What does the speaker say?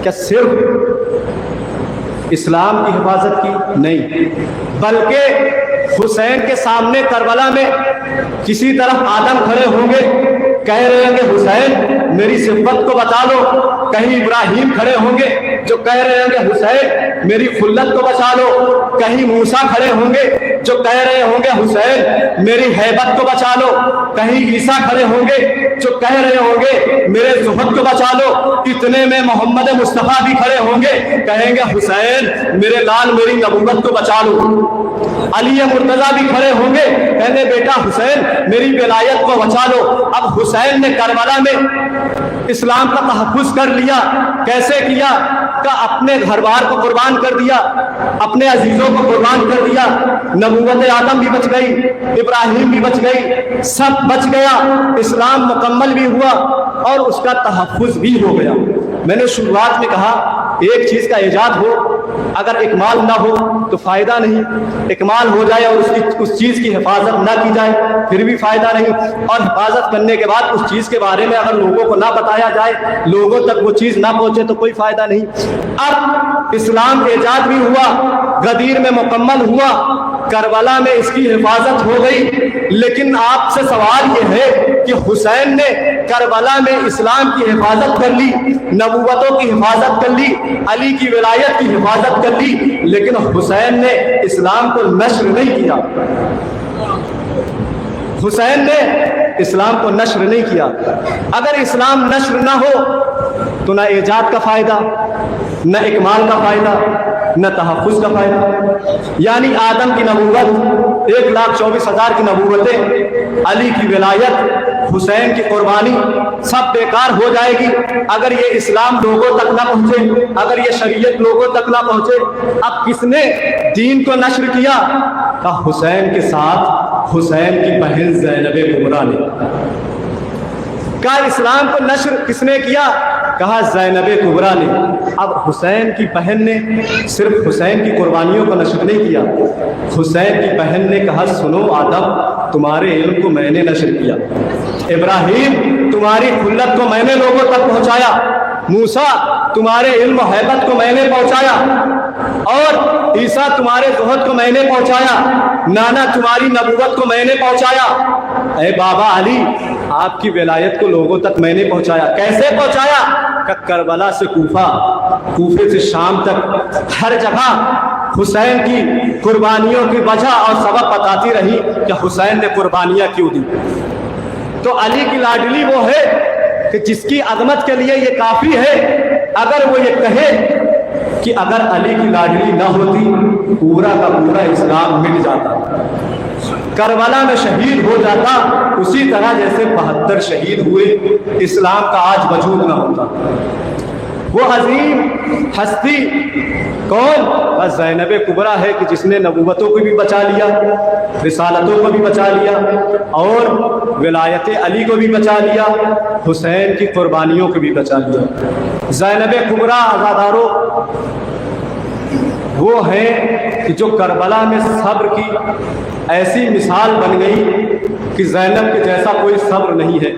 کیا صرف اسلام کی حفاظت کی؟ نہیں، بلکہ حسین کے سامنے کربلا میں کسی طرف آدم کھڑے ہوں گے، کہہ رہے ہیں کہ حسین میری صفت کو بچا لو، کہیں ابراہیم کھڑے ہوں گے جو کہہ رہے ہیں کہ حسین میری خلت کو بچا لو، کہیں موسیٰ کھڑے ہوں گے جو کہہ رہے ہوں گے حسین میری ہیبت کو بچا لو، کہیں عیسیٰ کھڑے ہوں گے جو کہہ رہے ہوں گے میرے زہد کو بچا لو، اتنے میں محمد مصطفیٰ بھی کھڑے ہوں گے، کہیں گے حسین میرے لال میری نبوت کو بچا لو، علی مرتضیٰ بھی کھڑے ہوں گے کہنے بیٹا حسین میری ولایت کو بچا لو۔ اب حسین نے کربلا میں اسلام کا تحفظ کر لیا، کیسے کیا؟ کہ اپنے گھر بار کو قربان کر دیا، اپنے عزیزوں کو قربان کر دیا، نبوت آدم بھی بچ گئی، ابراہیم بھی بچ گئی، سب بچ گیا، اسلام مکمل بھی ہوا اور اس کا تحفظ بھی ہو گیا۔ میں نے شروعات میں کہا ایک چیز کا ایجاد ہو اگر اکمال نہ ہو تو فائدہ نہیں، اکمال ہو جائے اور اس چیز کی حفاظت نہ کی جائے پھر بھی فائدہ نہیں، اور حفاظت کرنے کے بعد اس چیز کے بارے میں اگر لوگوں کو نہ بتایا جائے، لوگوں تک وہ چیز نہ پہنچے تو کوئی فائدہ نہیں۔ اب اسلام ایجاد بھی ہوا، غدیر میں مکمل ہوا، کربلا میں اس کی حفاظت ہو گئی، لیکن آپ سے سوال یہ ہے کہ حسین نے کربلا میں اسلام کی حفاظت کر لی، نبوتوں کی حفاظت کر لی، علی کی ولایت کی حفاظت کر لی، لیکن حسین نے اسلام کو نشر نہیں کیا، حسین نے اسلام کو نشر نہیں کیا۔ اگر اسلام نشر نہ ہو تو نہ ایجاد کا فائدہ، نہ اکمال کا فائدہ، نہ تحفظ کا فائدہ، یعنی آدم کی نبوت، 1,24,000 کی نبوتیں، علی کی ولایت، حسین کی قربانی سب بیکار ہو جائے گی اگر یہ اسلام لوگوں تک نہ پہنچے، اگر یہ شریعت لوگوں تک نہ پہنچے۔ اب کس نے دین کو نشر کیا؟ کہ حسین کے ساتھ حسین کی بہن زینب کبریٰ نے۔ کہا اسلام کو نشر کس نے کیا؟ کہا زینب کبریٰ نے۔ اب حسین کی بہن نے صرف حسین کی قربانیوں کو نشر نہیں کیا، حسین کی بہن نے کہا سنو آدم تمہارے علم کو میں نے نشر کیا، ابراہیم تمہاری خلت کو میں نے لوگوں تک پہنچایا، موسیٰ تمہارے علم و حیبت کو میں نے پہنچایا، اور عیسیٰ تمہارے زہد کو میں نے پہنچایا، نانا تمہاری نبوت کو میں نے پہنچایا، اے بابا علی آپ کی ولایت کو لوگوں تک میں نے پہنچایا۔ کیسے پہنچایا؟ کہ کربلا سے کوفہ، کوفے سے شام تک ہر جگہ حسین کی قربانیوں کی وجہ اور سبب بتاتی رہی کہ حسین نے قربانیاں کیوں دی۔ تو علی کی لاڈلی وہ ہے کہ جس کی عظمت کے لیے یہ کافی ہے اگر وہ یہ کہے کہ اگر علی کی لاڈلی نہ ہوتی پورا کا پورا اسلام مٹ جاتا، کربلا میں شہید ہو جاتا، اسی طرح جیسے 72 شہید ہوئے، اسلام کا آج وجود نہ ہوتا۔ وہ عظیم ہستی کون؟ بس زینب کبریٰ ہے کہ جس نے نبوتوں کو بھی بچا لیا، رسالتوں کو بھی بچا لیا، اور ولایت علی کو بھی بچا لیا، حسین کی قربانیوں کو بھی بچا لیا۔ زینب کبریٰ عزاداروں وہ ہیں کہ جو کربلا میں صبر کی ایسی مثال بن گئی کہ زینب کے جیسا کوئی صبر نہیں ہے۔